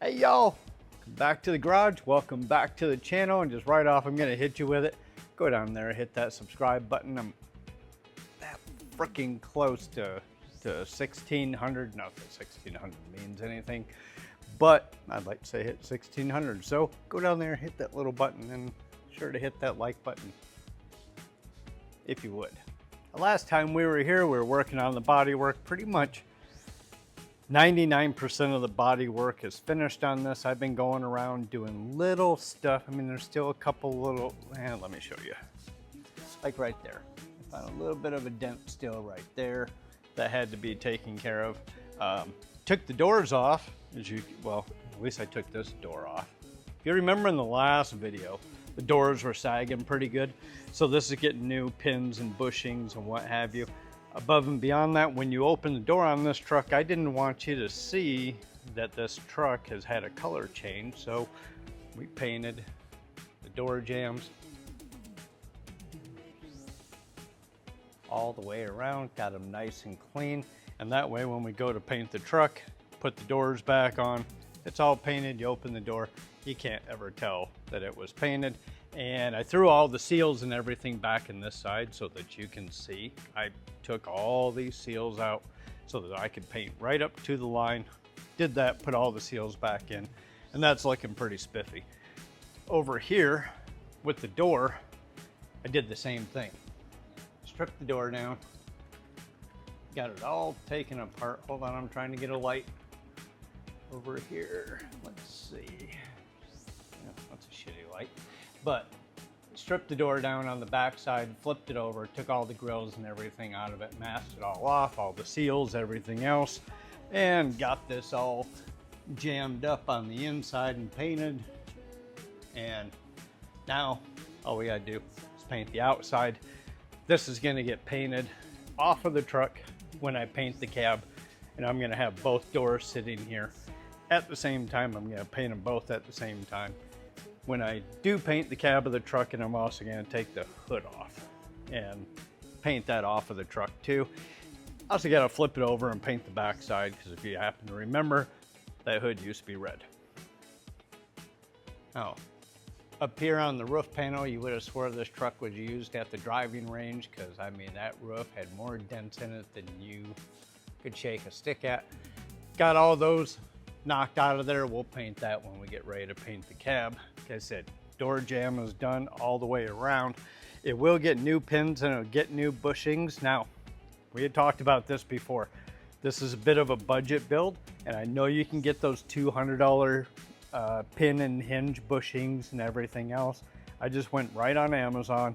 Hey y'all, back to the garage. Welcome back to the channel, and just right off I'm gonna hit you with it. Go down there, hit that subscribe button. I'm that freaking close to 1600. Not that 1600 means anything, but I'd like to say hit 1600. So go down there, hit that little button, and sure to hit that like button if you would. The last time we were here, we were working on the body work. Pretty much 99% of the body work is finished on this. I've been going around doing little stuff. I mean, there's still a couple little, let me show you. Like right there. I found a little bit of a dent still right there that had to be taken care of. Took the doors off, well, at least I took this door off. If you remember in the last video, the doors were sagging pretty good. So this is getting new pins and bushings and what have you. Above and beyond that, when you open the door on this truck, I didn't want you to see that this truck has had a color change, so we painted the door jambs all the way around, got them nice and clean, and that way when we go to paint the truck, put the doors back on, it's all painted. You open the door, you can't ever tell that it was painted. And I threw all the seals and everything back in this side so that you can see. I took all these seals out so that I could paint right up to the line. Did that, put all the seals back in, and that's looking pretty spiffy. Over here with the door, I did the same thing. Stripped the door down, got it all taken apart. Hold on, I'm trying to get a light over here. Let's see. Yeah, that's a shitty light. But stripped the door down on the back side, flipped it over, took all the grills and everything out of it, masked it all off, all the seals, everything else, and got this all jammed up on the inside and painted. And now all we gotta do is paint the outside. This is gonna get painted off of the truck when I paint the cab, and I'm gonna have both doors sitting here at the same time. I'm gonna paint them both at the same time. When I do paint the cab of the truck, and I'm also going to take the hood off and paint that off of the truck too. I also got to flip it over and paint the back side, because if you happen to remember, that hood used to be red. Oh, up here on the roof panel, you would have swore this truck was used at the driving range, because I mean that roof had more dents in it than you could shake a stick at. Got all those knocked out of there. We'll paint that when we get ready to paint the cab. Like I said, door jamb is done all the way around. It will get new pins and it'll get new bushings. Now, we had talked about this before. This is a bit of a budget build, and I know you can get those $200 pin and hinge bushings and everything else. I just went right on Amazon.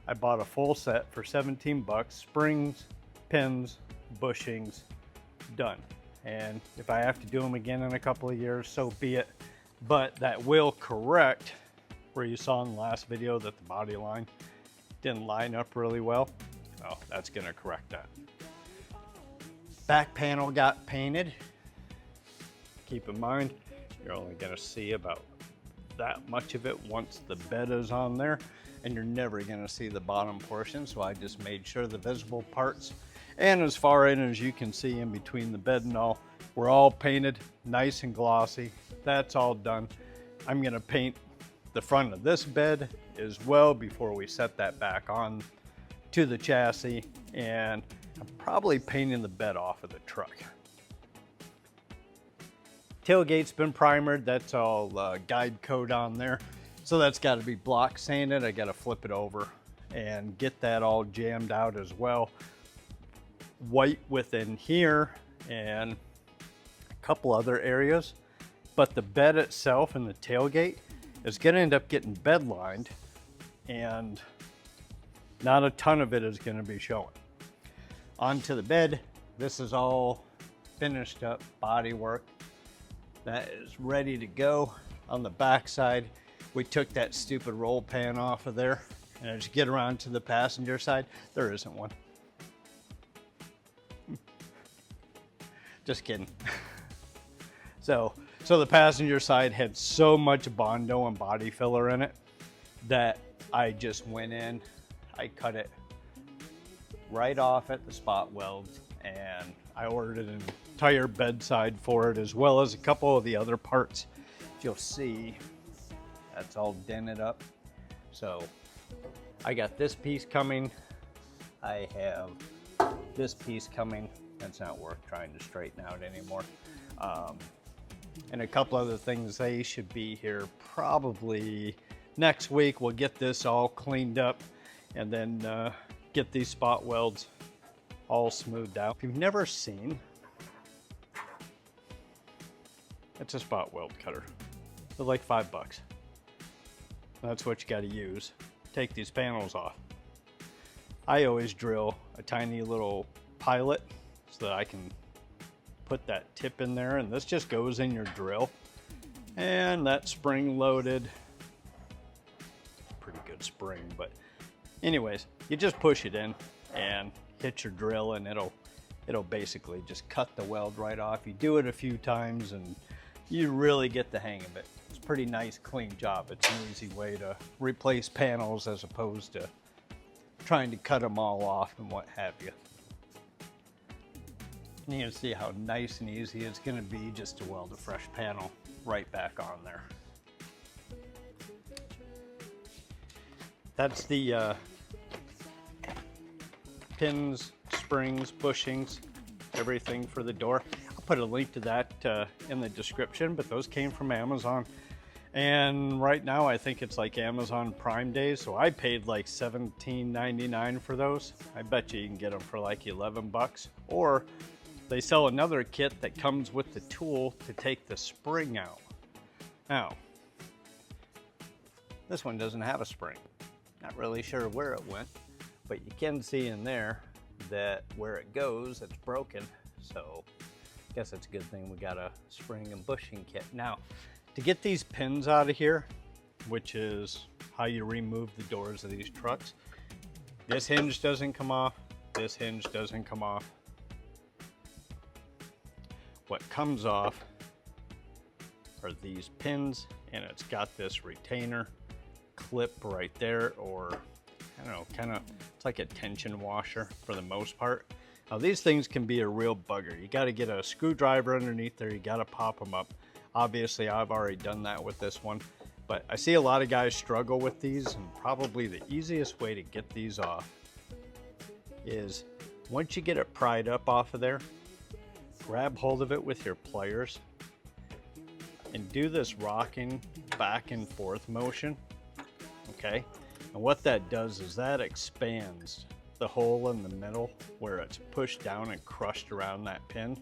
I bought a full set for 17 bucks, springs, pins, bushings, done. And if I have to do them again in a couple of years, so be it. But that will correct where you saw in the last video that the body line didn't line up really well. Oh, that's gonna correct that. Back panel got painted. Keep in mind, you're only gonna see about that much of it once the bed is on there, and you're never gonna see the bottom portion, so I just made sure the visible parts and as far in as you can see in between the bed and all, we're all painted nice and glossy. That's all done. I'm gonna paint the front of this bed as well before we set that back on to the chassis, and I'm probably painting the bed off of the truck. Tailgate's been primered. That's all guide coat on there. So that's gotta be block sanded. I gotta flip it over and get that all jammed out as well. White within here and a couple other areas, but the bed itself and the tailgate is going to end up getting bed lined, and not a ton of it is going to be showing. Onto the bed, this is all finished up body work that is ready to go. On the back side, we took that stupid roll pan off of there, and as you get around to the passenger side, there isn't one. Just kidding. So the passenger side had so much Bondo and body filler in it that I just went in, I cut it right off at the spot welds, and I ordered an entire bedside for it, as well as a couple of the other parts. You'll see that's all dented up. So I got this piece coming. I have this piece coming. That's not worth trying to straighten out anymore. And a couple other things, they should be here probably next week. We'll get this all cleaned up and then get these spot welds all smoothed out. If you've never seen, it's a spot weld cutter. They're like $5. That's what you got to use. Take these panels off. I always drill a tiny little pilot so that I can put that tip in there, and this just goes in your drill. And that spring loaded, pretty good spring, but anyways, you just push it in and hit your drill, and it'll basically just cut the weld right off. You do it a few times and you really get the hang of it. It's a pretty nice, clean job. It's an easy way to replace panels as opposed to trying to cut them all off and what have you. And you can see how nice and easy it's going to be just to weld a fresh panel right back on there. That's the pins, springs, bushings, everything for the door. I'll put a link to that in the description, but those came from Amazon. And right now I think it's like Amazon Prime Day, so I paid like $17.99 for those. I bet you can get them for like 11 bucks. Or they sell another kit that comes with the tool to take the spring out. Now, this one doesn't have a spring. Not really sure where it went, but you can see in there that where it goes, it's broken. So I guess it's a good thing we got a spring and bushing kit. Now, to get these pins out of here, which is how you remove the doors of these trucks, this hinge doesn't come off, this hinge doesn't come off. What comes off are these pins, and it's got this retainer clip right there, or I don't know, kind of, it's like a tension washer for the most part. Now these things can be a real bugger. You got to get a screwdriver underneath there, you got to pop them up. Obviously I've already done that with this one, but I see a lot of guys struggle with these, and probably the easiest way to get these off is once you get it pried up off of there, grab hold of it with your pliers and do this rocking back and forth motion, okay? And what that does is that expands the hole in the middle where it's pushed down and crushed around that pin.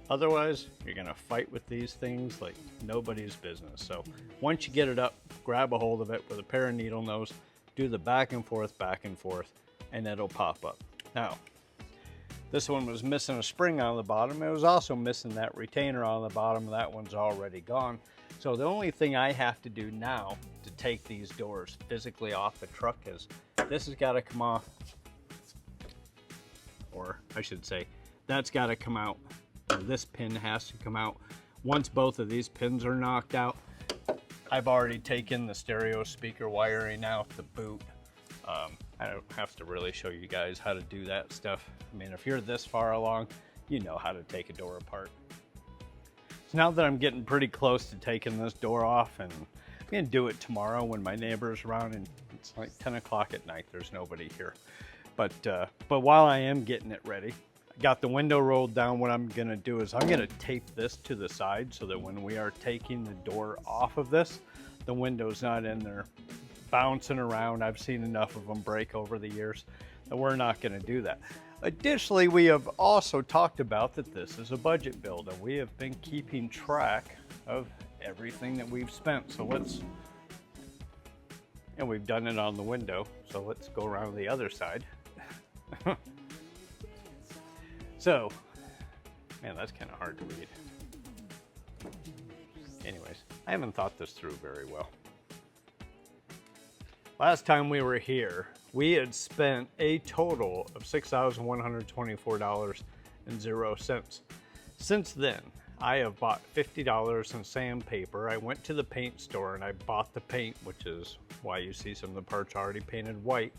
Otherwise, you're gonna fight with these things like nobody's business. So once you get it up, grab a hold of it with a pair of needle nose, do the back and forth, and it'll pop up. Now, this one was missing a spring on the bottom. It was also missing that retainer on the bottom. That one's already gone. So the only thing I have to do now to take these doors physically off the truck is this has got to come off, or I should say, that's got to come out. This pin has to come out. Once both of these pins are knocked out, I've already taken the stereo speaker wiring out the boot. I don't have to really show you guys how to do that stuff. I mean, if you're this far along, you know how to take a door apart. So now that I'm getting pretty close to taking this door off, and I'm gonna do it tomorrow when my neighbor's around, and it's like 10 o'clock at night, there's nobody here. But while I am getting it ready, I got the window rolled down. What I'm gonna do is I'm gonna tape this to the side so that when we are taking the door off of this, the window's not in there bouncing around. I've seen enough of them break over the years that we're not going to do that. Additionally, we have also talked about that this is a budget build, and we have been keeping track of everything that we've spent. So and we've done it on the window, so let's go around the other side. So, man, that's kind of hard to read. Anyways, I haven't thought this through very well. Last time we were here, we had spent a total of $6,124.00. Since then, I have bought $50 in sandpaper. I went to the paint store and I bought the paint, which is why you see some of the parts already painted white.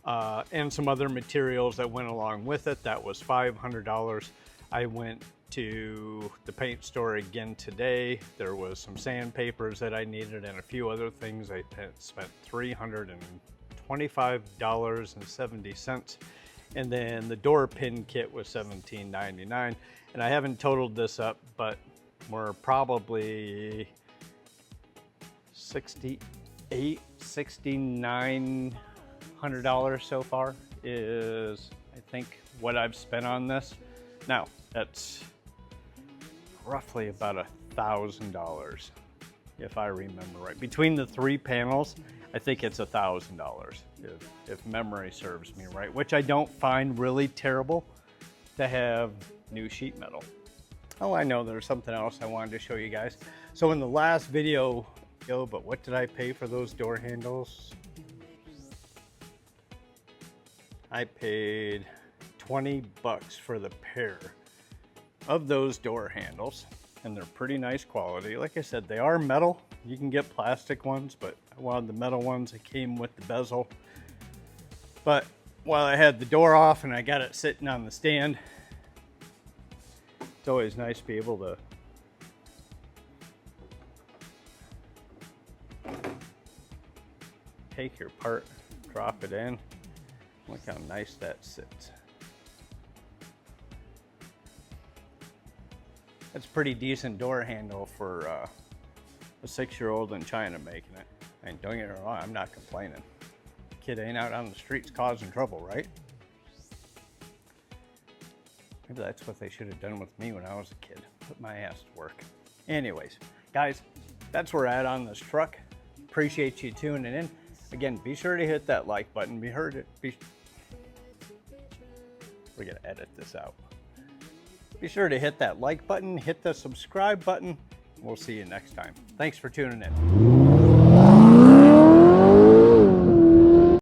and some other materials that went along with it. That was $500. I went to the paint store again today. There was some sandpapers that I needed and a few other things. I spent $325.70. And then the door pin kit was $17.99. And I haven't totaled this up, but we're probably $6,900 so far is, I think, what I've spent on this. Now, that's roughly about $1,000, if I remember right. Between the 3 panels, I think it's $1,000, if memory serves me right, which I don't find really terrible to have new sheet metal. Oh, I know there's something else I wanted to show you guys. So in the last video, but what did I pay for those door handles? I paid 20 bucks for the pair of those door handles, and they're pretty nice quality. Like I said, they are metal. You can get plastic ones, but I wanted the metal ones that came with the bezel. But while I had the door off and I got it sitting on the stand, it's always nice to be able to take your part, drop it in. Look how nice that sits. That's a pretty decent door handle for a 6-year-old in China making it. And don't get me wrong, I'm not complaining. Kid ain't out on the streets causing trouble, right? Maybe that's what they should have done with me when I was a kid. Put my ass to work. Anyways, guys, that's where we're at on this truck. Appreciate you tuning in. Again, be sure to hit that like button. We're gonna edit this out. Be sure to hit that like button, hit the subscribe button. We'll see you next time. Thanks for tuning in.